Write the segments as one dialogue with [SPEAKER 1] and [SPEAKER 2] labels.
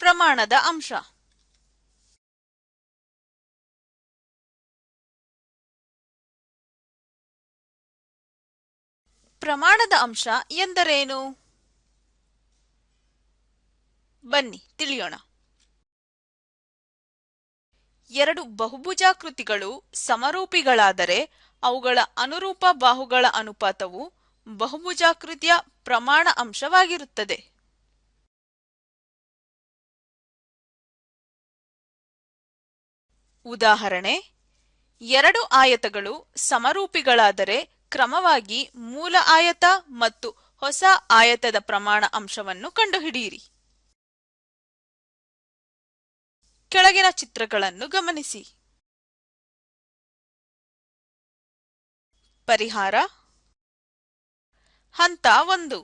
[SPEAKER 1] ಪ್ರಮಾಣದ ಅಂಶ. ಪ್ರಮಾಣದ ಅಂಶ ಎಂದರೇನು? ಬನ್ನಿ ತಿಳಿಯೋಣ. ಎರಡು ಬಹುಭುಜಾಕೃತಿಗಳು ಸಮರೂಪಿಗಳಾದರೆ ಅವುಗಳ ಅನುರೂಪ ಬಾಹುಗಳ ಅನುಪಾತವು ಬಹುಭುಜಾಕೃತಿಯ ಪ್ರಮಾಣ ಅಂಶವಾಗಿರುತ್ತದೆ. ಉದಾಹರಣೆ: ಎರಡು ಆಯತಗಳು ಸಮರೂಪಿಗಳಾದರೆ ಕ್ರಮವಾಗಿ ಮೂಲ ಆಯತ ಮತ್ತು ಹೊಸ ಆಯತದ ಪ್ರಮಾಣ ಅಂಶವನ್ನು ಕಂಡುಹಿಡಿಯಿರಿ. ಕೆಳಗಿನ ಚಿತ್ರಗಳನ್ನು ಗಮನಿಸಿ. ಪರಿಹಾರ. ಹಂತ 1.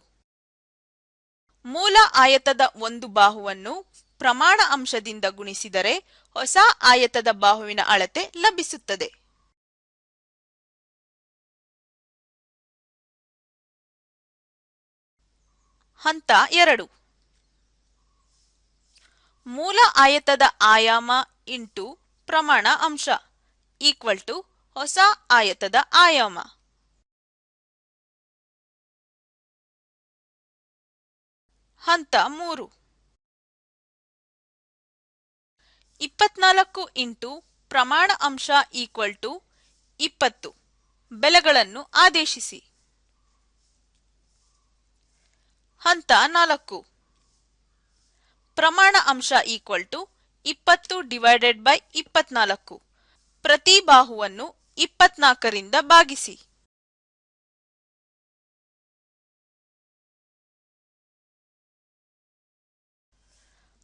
[SPEAKER 1] ಮೂಲ ಆಯತದ ಒಂದು ಬಾಹುವನ್ನು ಪ್ರಮಾಣ ಅಂಶದಿಂದ ಗುಣಿಸಿದರೆ ಹೊಸ ಆಯತದ ಬಾಹುವಿನ ಅಳತೆ ಲಭಿಸುತ್ತದೆ. ಹಂತ 2. ಮೂಲ ಆಯತದ ಆಯಾಮ ಇಂಟು ಪ್ರಮಾಣ ಅಂಶ ಈಕ್ವಲ್ ಟು ಹೊಸ ಆಯತದ ಆಯಾಮ. ಹಂತ 3. 24 ಇಂಟು ಪ್ರಮಾಣ ಅಂಶ ಈಕ್ವಲ್ ಟು 20 ಬೆಲೆಗಳನ್ನು ಆದೇಶಿಸಿ. ಹಂತ 4. ಪ್ರಮಾಣ ಅಂಶ ಈಕ್ವಲ್ ಟು 20/24 ಪ್ರತಿ ಬಾಹುವನ್ನು 24ರಿಂದ ಭಾಗಿಸಿ.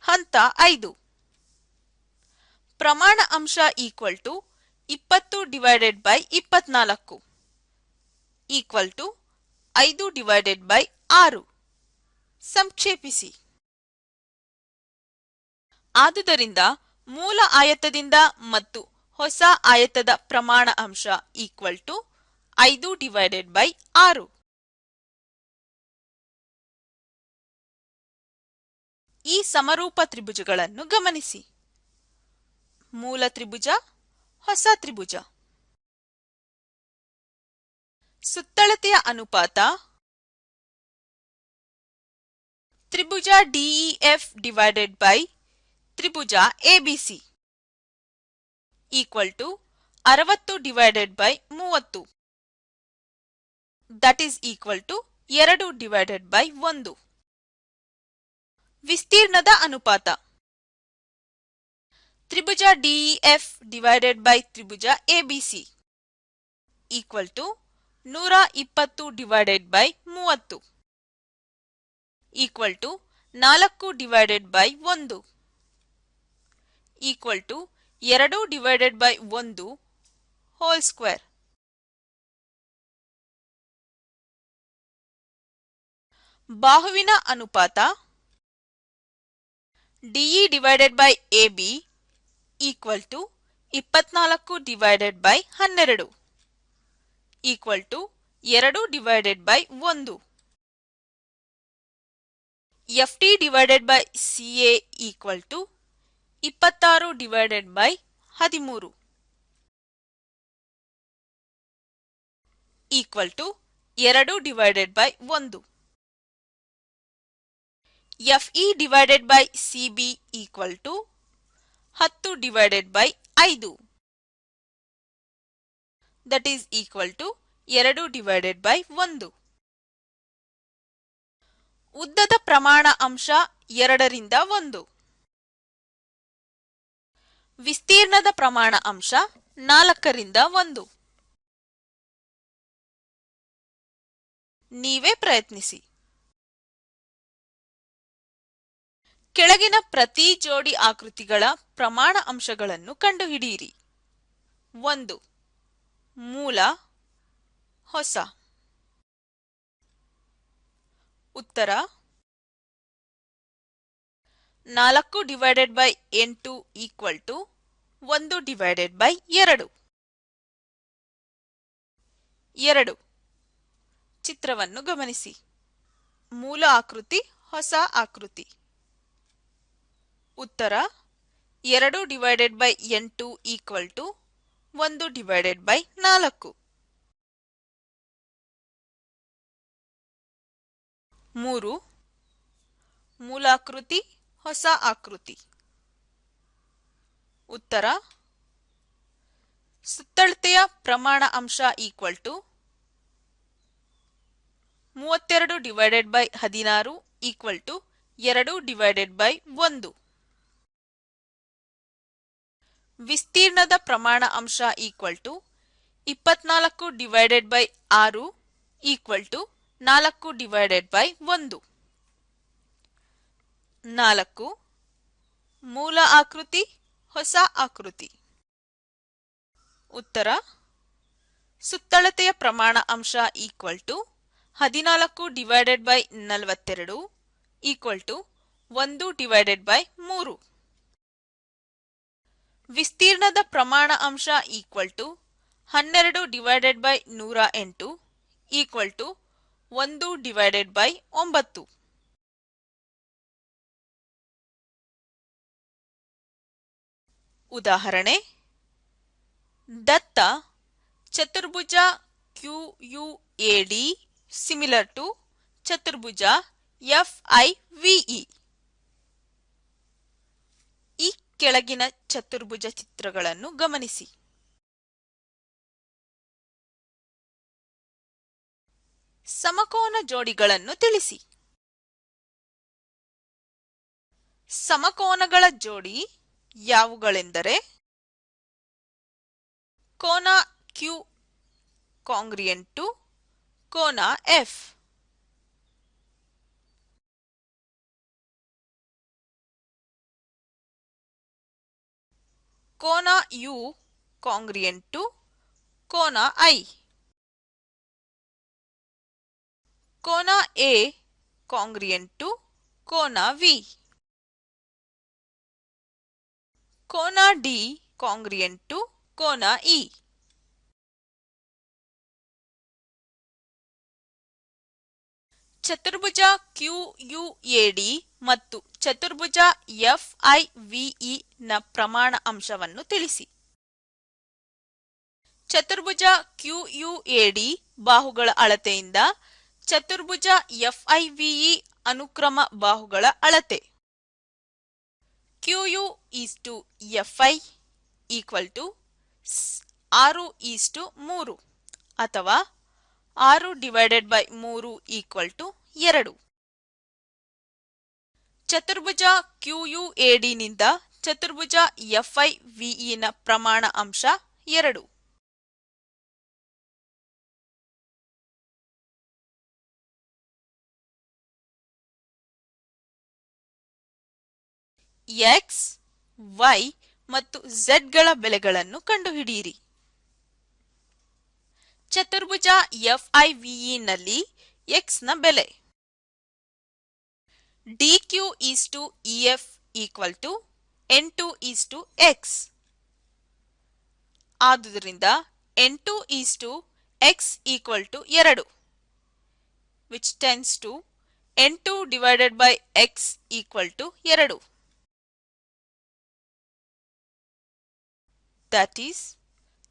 [SPEAKER 1] ಹಂತ 5. ಪ್ರಮಾಣ ಅಂಶ ಈಕ್ವಲ್ ಟು 20/24 ಈಕ್ವಲ್ ಟು 5/6 ಸಂಕ್ಷೇಪಿಸಿ. ಆದುದರಿಂದ ಮೂಲ ಆಯತದಿಂದ ಮತ್ತು ಹೊಸ ಆಯತದ ಪ್ರಮಾಣ ಅಂಶ ಈಕ್ವಲ್ ಟು 5/6. ಈ ಸಮರೂಪ ತ್ರಿಭುಜಗಳನ್ನು ಗಮನಿಸಿ. ಮೂಲ ತ್ರಿಭುಜ, ಹೊಸ ತ್ರಿಭುಜ. ಸುತ್ತಳತೆಯ ಅನುಪಾತ ತ್ರಿಭುಜ ಡಿಇಎಫ್ ಡಿವೈಡೆಡ್ ಬೈ ತ್ರಿಭುಜ ABC equal to 60/30 that is equal to 2/1. ವಿಸ್ತೀರ್ಣದ ಅನುಪಾತ ತ್ರಿಭುಜ ಡಿಇಎಫ್ ಡಿವೈಡೆಡ್ ಬೈ ತ್ರಿಭುಜ ABC equal to 120/30 equal to 4/1 equal to 2/1 whole square. ಬಾಹುವಿನ ಅನುಪಾತ DE divided by AB equal to 24/12 equal to 2/1. FT divided by CA equal to 26/13 equal to 2/1. FE divided by CB equal to 10/5 that is equal to 2/1. ಉದ್ದದ ಪ್ರಮಾಣ ಅಂಶ 2ರಿಂದ 1. ವಿಸ್ತೀರ್ಣದ ಪ್ರಮಾಣ ಅಂಶ 4ರಿಂದ 1. ನೀವೇ ಪ್ರಯತ್ನಿಸಿ. ಕೆಳಗಿನ ಪ್ರತಿ ಜೋಡಿ ಆಕೃತಿಗಳ ಪ್ರಮಾಣ ಅಂಶಗಳನ್ನು ಕಂಡುಹಿಡಿಯಿರಿ. 1. ಮೂಲ, ಹೊಸ. ಉತ್ತರ 4/8 ಈಕ್ವಲ್ ಟು 1/2. 2. ಚಿತ್ರವನ್ನು ಗಮನಿಸಿ. ಮೂಲ ಆಕೃತಿ, ಹೊಸ ಆಕೃತಿ. ಉತ್ತರ 2/8 ಈಕ್ವಲ್ ಟು 1/4. 3. ಮೂಲಾಕೃತಿ ಹೊಸ ಆಕೃತಿ. ಉತ್ತರ ಸುತ್ತಳತೆಯ ಪ್ರಮಾಣ ಅಂಶ ಈಕ್ವಲ್ ಟು 32/16 ಈಕ್ವಲ್ ಟು 2/1. ವಿಸ್ತೀರ್ಣದ ಪ್ರಮಾಣ ಅಂಶ ಈಕ್ವಲ್ ಟು 24/6 ಈಕ್ವಲ್ ಟು 4/1. 4. ಮೂಲ ಆಕೃತಿ ಹೊಸ ಆಕೃತಿ. ಉತ್ತರ ಸುತ್ತಳತೆಯ ಪ್ರಮಾಣ ಅಂಶ ಈಕ್ವಲ್ ಟು 14/42 ಈಕ್ವಲ್ ಟು 1/3. ವಿಸ್ತೀರ್ಣದ ಪ್ರಮಾಣ ಅಂಶ ಈಕ್ವಲ್ ಟು 12/108 ಈಕ್ವಲ್ ಟು 1/9. ಉದಾಹರಣೆ: ದತ್ತ ಚತುರ್ಭುಜ QUAD ಸಿಮಿಲರ್ ಟು ಚತುರ್ಭುಜ FIVE. ಈ ಕೆಳಗಿನ ಚತುರ್ಭುಜ ಚಿತ್ರಗಳನ್ನು ಗಮನಿಸಿ. ಸಮಕೋನ ಜೋಡಿಗಳನ್ನು ತಿಳಿಸಿ. ಸಮಕೋನಗಳ ಜೋಡಿ ಯಾವುಗಳೆಂದರೆ ಕೋನ Q ಕಾಂಗ್ರಿಯೆಂಟ್ ಟು ಕೋನ F, ಕೋನ U ಕಾಂಗ್ರಿಯೆಂಟ್ ಟು ಕೋನ I, ಕೋನ A ಕಾಂಗ್ರಿಯೆಂಟ್ ಟು ಕೋನ V, ಕೋನ D ಕಾಂಗ್ರಿಯೆಂಟ್ ಟು ಕೋನ E. ಚತುರ್ಭುಜ QUAD ಮತ್ತು ಚತುರ್ಭುಜ FIVE ನ ಪ್ರಮಾಣ ಅಂಶವನ್ನು ತಿಳಿಸಿ. ಚತುರ್ಭುಜ QUAD ಬಾಹುಗಳ ಅಳತೆಯಿಂದ ಚತುರ್ಭುಜ FIVE ಅನುಕ್ರಮ ಬಾಹುಗಳ ಅಳತೆ. QU/FI ಈಕ್ವಲ್ ಟು 6:3 ಅಥವಾ 6/3 ಈಕ್ವಲ್ ಟು 2. ಚತುರ್ಭುಜ QUAD ನಿಂದ ಚತುರ್ಭುಜ FIVE ನ ಪ್ರಮಾಣ ಅಂಶ 2. X, Y ಮತ್ತು Z ಗಳ ಬೆಲೆಗಳನ್ನು ಕಂಡುಹಿಡಿಯಿರಿ. ಚತುರ್ಭುಜ FIVE ನಲ್ಲಿ X ನ ಬೆಲೆ DQ/EF ಈಕ್ವಲ್ ಟು N2/X. ಆದುದರಿಂದ N2/X equal to 2, which tends to N2/X equal to 2. That is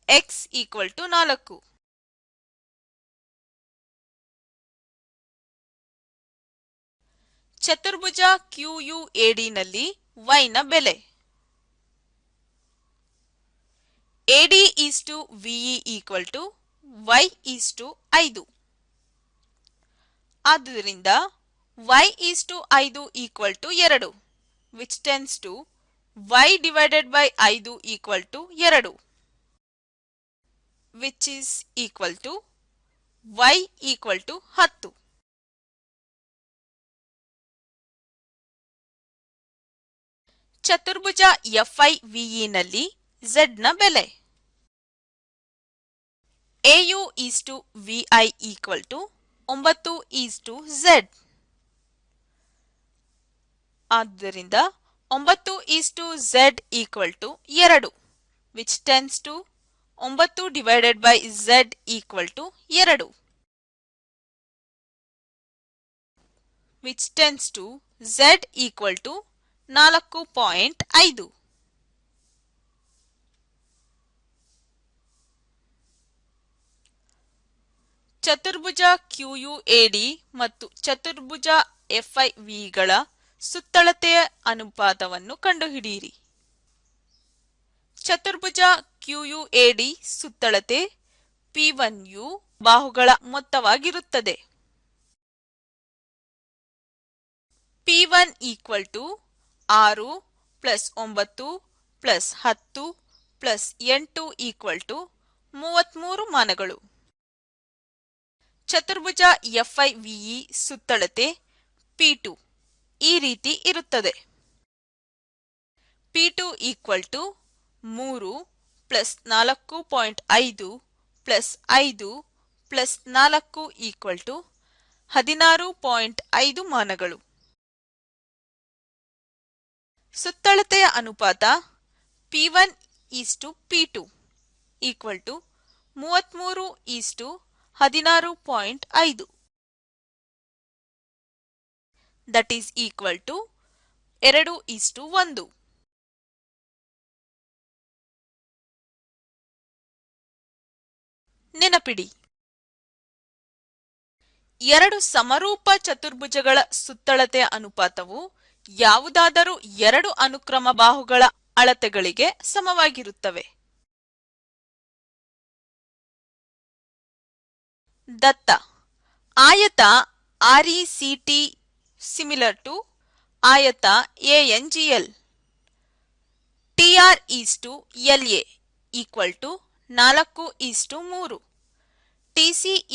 [SPEAKER 1] X equal to 4. ಚತುರ್ಭುಜ QUAD ನಲ್ಲಿ Y ನ ಬೆಲೆ AD/VE ಈಕ್ವಲ್ ಟು Y/5. ಆದುದರಿಂದ Y/5 equal to 2, which tends to Y/5 equal to 2, which is equal to Y equal to 10. ಚತುರ್ಭುಜ FIVE ನಲ್ಲಿ Z ನ ಬೆಲೆ AU/VI equal to 9:Z. ಆದ್ದರಿಂದ 9:Z equal to 2, which tends to 9/Z equal to 2, which tends to Z equal to 4.5. ಚತುರ್ಭುಜ QUAD ಮತ್ತು ಚತುರ್ಭುಜ FIVಗಳ ಸುತ್ತಳತೆಯ ಅನುಪಾತವನ್ನು ಕಂಡುಹಿಡಿಯಿರಿ. ಚತುರ್ಭುಜ QUAD ಸುತ್ತಳತೆ P1U ಬಾಹುಗಳ ಮೊತ್ತವಾಗಿರುತ್ತದೆ. P1 = 6 + 9 + 10 + 8 = 33 ಮಾನಗಳು. ಚತುರ್ಭುಜ FIVE ಸುತ್ತಳತೆ P2 ಈ ರೀತಿ ಇರುತ್ತದೆ. P2 = 3 + 4.5 + 5 + 4 = 16.5 ಮಾನಗಳು. ಸುತ್ತಳತೆಯ ಅನುಪಾತ P1:P2 = 33:16.5 that is equal to 2:1. ನೆನಪಿಡಿ, ಎರಡು ಸಮರೂಪ ಚತುರ್ಭುಜಗಳ ಸುತ್ತಳತೆಯ ಅನುಪಾತವು ಯಾವುದಾದರೂ ಎರಡು ಅನುಕ್ರಮ ಬಾಹುಗಳ ಅಳತೆಗಳಿಗೆ ಸಮವಾಗಿರುತ್ತವೆ. ದತ್ತ ಆಯತ RECT similar to ಆಯತ ANGL. TR:LA = 4:3. TC =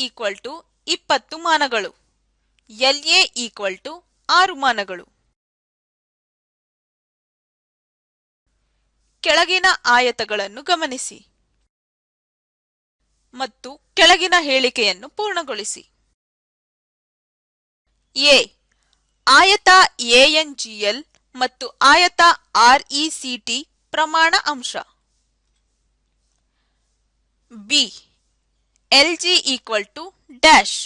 [SPEAKER 1] 20 ಮಾನಗಳು. LA = 6 ಮಾನಗಳು. ಕೆಳಗಿನ ಆಯತಗಳನ್ನು ಗಮನಿಸಿ ಮತ್ತು ಕೆಳಗಿನ ಹೇಳಿಕೆಯನ್ನು ಪೂರ್ಣಗೊಳಿಸಿ. A ಆಯತ ANGL ಮತ್ತು ಆಯತ RECT ಪ್ರಮಾಣ ಅಂಶ. B LG = dash.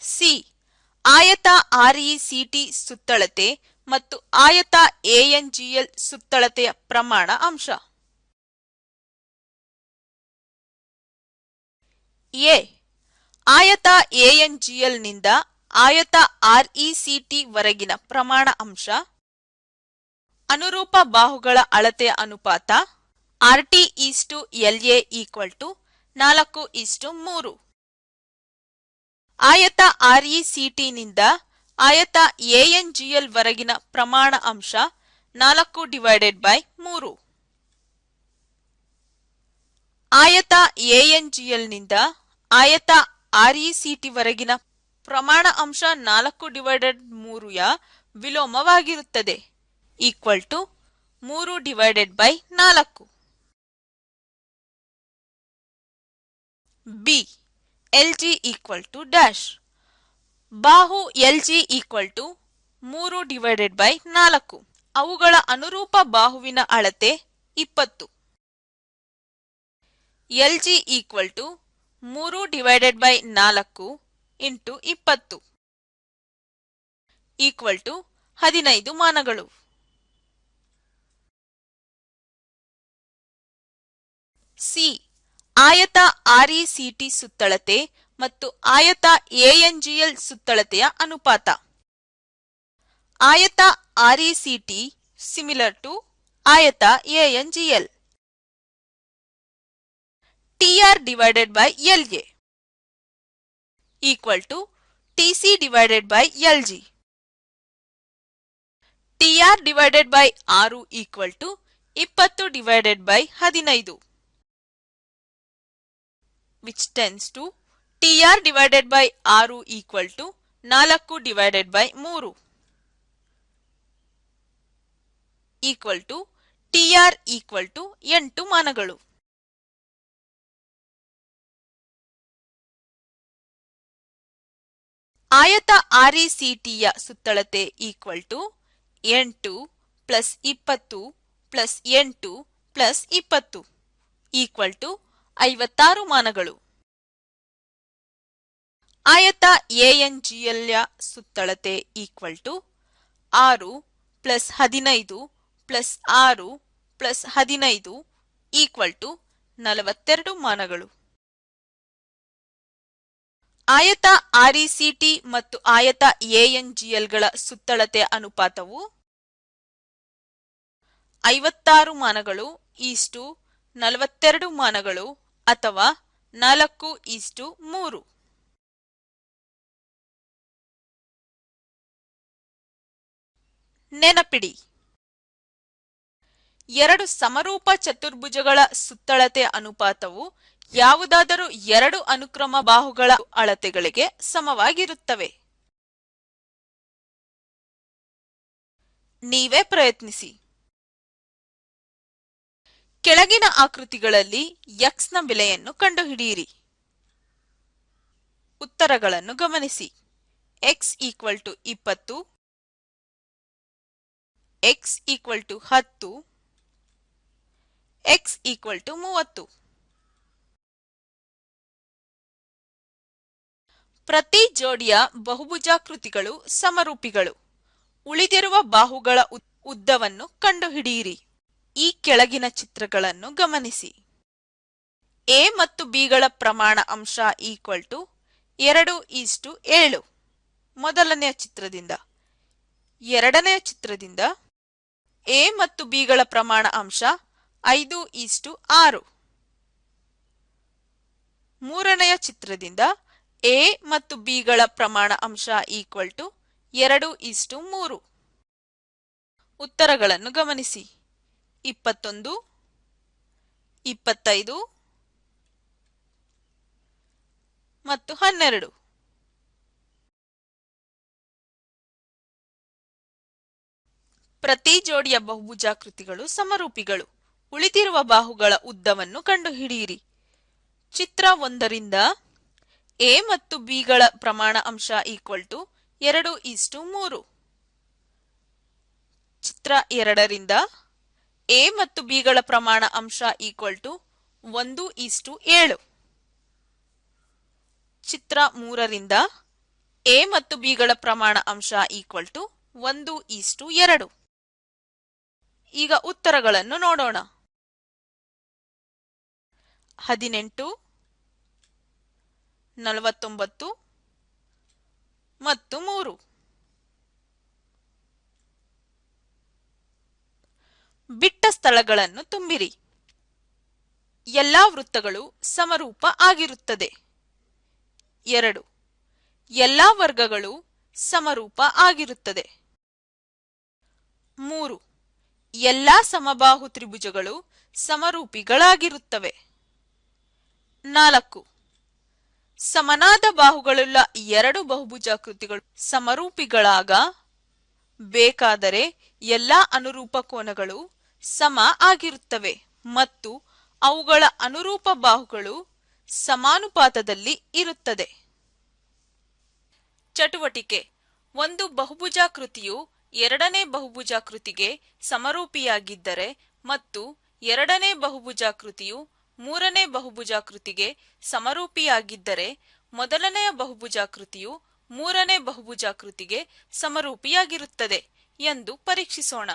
[SPEAKER 1] C ಆಯತ RECT ಸುತ್ತಳತೆ ಮತ್ತು ಆಯತ ANGL ಸುತ್ತಳತೆಯ ಪ್ರಮಾಣ ಅಂಶ. A ಆಯತ ANGL ನಿಂದ ಆಯತ RECT ವರೆಗಿನ ಪ್ರಮಾಣ ಅಂಶ. ಅನುರೂಪ ಬಾಹುಗಳ ಅಳತೆಯ ಅನುಪಾತ RT:LA = 4:3. ಆಯತ RECT ನಿಂದ ಆಯತ ANGL ವರೆಗಿನ ಪ್ರಮಾಣ ಅಂಶ 4/3. ಆಯತ ANGL ನಿಂದ ಆಯತ RECT ವರೆಗಿನ ಪ್ರಮಾಣ ಅಂಶ 4/3 ಯ ವಿಲೋಮವಾಗಿರುತ್ತದೆ = 3/4. B LG = dash. ಬಾಹು LG = 3/4. ಅವುಗಳ ಅನುರೂಪ ಬಾಹುವಿನ ಅಳತೆ 20. LG = 3/4 × 20 = 15 ಮಾನಗಳು. C ಆಯತ RECT ಸುತ್ತಳತೆ ಮತ್ತು ಆಯತ ANGL ಸುತ್ತಳತೆಯ ಅನುಪಾತ. ಆಯತ RECT similar to ಆಯತ ANGL. TR/LA = TC/LG. TR/6 = 20/15 which tends to TR/6 = 4/3 TR = 8 ಮಾನಗಳು. ಆಯತ RECTಯ ಸುತ್ತಳತೆ = 8 + 20 + 8 + 20 = 56 ಮಾನಗಳು. ಆಯತ ANGLಯ ಸುತ್ತಳತೆ = 6 plus 15 plus 6 plus 15 equal to 42 ಮಾನಗಳು. ಆಯತ ಆರ್ಇಸಿಟಿ ಮತ್ತು ಆಯತ ಎಎನ್ಜಿಎಲ್ಗಳ ಸುತ್ತಳತೆ ಅನುಪಾತವು 56 ಮಾನಗಳು ಈಸ್ಟು 42 ಮಾನಗಳು ಅಥವಾ 4:3. ನೆನಪಿಡಿ, ಎರಡು ಸಮರೂಪ ಚತುರ್ಭುಜಗಳ ಸುತ್ತಳತೆ ಅನುಪಾತವು ಯಾವುದಾದರೂ ಎರಡು ಅನುಕ್ರಮ ಬಾಹುಗಳ ಅಳತೆಗಳಿಗೆ ಸಮವಾಗಿರುತ್ತವೆ. ನೀವೇ ಪ್ರಯತ್ನಿಸಿ. ಕೆಳಗಿನ ಆಕೃತಿಗಳಲ್ಲಿ x ನ ಬೆಲೆಯನ್ನು ಕಂಡುಹಿಡಿಯಿರಿ. ಉತ್ತರಗಳನ್ನು ಗಮನಿಸಿ. x = 20, x = 10, x = 30. ಪ್ರತಿ ಜೋಡಿಯ ಬಹುಭುಜಾಕೃತಿಗಳು ಸಮರೂಪಿಗಳು. ಉಳಿದಿರುವ ಬಾಹುಗಳ ಉದ್ದವನ್ನು ಕಂಡುಹಿಡಿಯಿರಿ. ಈ ಕೆಳಗಿನ ಚಿತ್ರಗಳನ್ನು ಗಮನಿಸಿ. ಎ ಮತ್ತು ಬಿಗಳ ಪ್ರಮಾಣ ಅಂಶ = 2:7 ಮೊದಲನೆಯ ಚಿತ್ರದಿಂದ. ಎರಡನೆಯ ಚಿತ್ರದಿಂದ ಎ ಮತ್ತು ಬಿಗಳ ಪ್ರಮಾಣ ಅಂಶ 5:6. ಮೂರನೆಯ ಚಿತ್ರದಿಂದ ಎ ಮತ್ತು ಬಿಗಳ ಪ್ರಮಾಣ ಅಂಶ = 2:3. ಉತ್ತರಗಳನ್ನು ಗಮನಿಸಿ. 21, 25 ಮತ್ತು 12. ಪ್ರತಿ ಜೋಡಿಯ ಬಹುಭುಜಾಕೃತಿಗಳು ಸಮರೂಪಿಗಳು. ಉಳಿದಿರುವ ಬಾಹುಗಳ ಉದ್ದವನ್ನು ಕಂಡುಹಿಡಿಯಿರಿ. ಚಿತ್ರ 1ರಿಂದ ಎ ಮತ್ತು ಬಿಗಳ ಪ್ರಮಾಣ ಅಂಶ = 2:3. ಚಿತ್ರ 2ರಿಂದ ಎ ಮತ್ತು ಬಿಗಳ ಪ್ರಮಾಣ ಅಂಶ = 1:7. ಚಿತ್ರ 3ರಿಂದ ಎ ಮತ್ತು ಬಿಗಳ ಪ್ರಮಾಣ ಅಂಶ = 1:2. ಈಗ ಉತ್ತರಗಳನ್ನು ನೋಡೋಣ. 18, 49 ಮತ್ತು 3. ಬಿಟ್ಟ ಸ್ಥಳಗಳನ್ನು ತುಂಬಿರಿ. ಎಲ್ಲಾ ವೃತ್ತಗಳು ಸಮರೂಪ ಆಗಿರುತ್ತದೆ. 2. ಎಲ್ಲಾ ವರ್ಗಗಳು ಸಮರೂಪ ಆಗಿರುತ್ತದೆ. 3. ಎಲ್ಲಾ ಸಮಬಾಹು ತ್ರಿಭುಜಗಳು ಸಮರೂಪಿಗಳಾಗಿರುತ್ತವೆ. 4. ಸಮನಾದ ಬಾಹುಗಳುಳ್ಳ ಎರಡು ಬಹುಭುಜಾಕೃತಿಗಳು ಸಮರೂಪಿಗಳಾಗ ಬೇಕಾದರೆ ಎಲ್ಲಾ ಅನುರೂಪ ಕೋನಗಳು ಸಮ ಆಗಿರುತ್ತವೆ ಮತ್ತು ಅವುಗಳ ಅನುರೂಪ ಬಾಹುಗಳು ಸಮಾನುಪಾತದಲ್ಲಿ ಇರುತ್ತದೆ. ಚಟುವಟಿಕೆ: ಒಂದು ಬಹುಭುಜಾಕೃತಿಯು ಎರಡನೇ ಬಹುಭುಜಾಕೃತಿಗೆ ಸಮರೂಪಿಯಾಗಿದ್ದರೆ ಮತ್ತು ಎರಡನೇ ಬಹುಭುಜಾಕೃತಿಯು ಮೂರನೇ ಬಹುಭುಜಾಕೃತಿಗೆ ಸಮರೂಪಿಯಾಗಿದ್ದರೆ ಮೊದಲನೆಯ ಬಹುಭುಜಾಕೃತಿಯು ಮೂರನೇ ಬಹುಭುಜಾಕೃತಿಗೆ ಸಮರೂಪಿಯಾಗಿರುತ್ತದೆ ಎಂದು ಪರೀಕ್ಷಿಸೋಣ.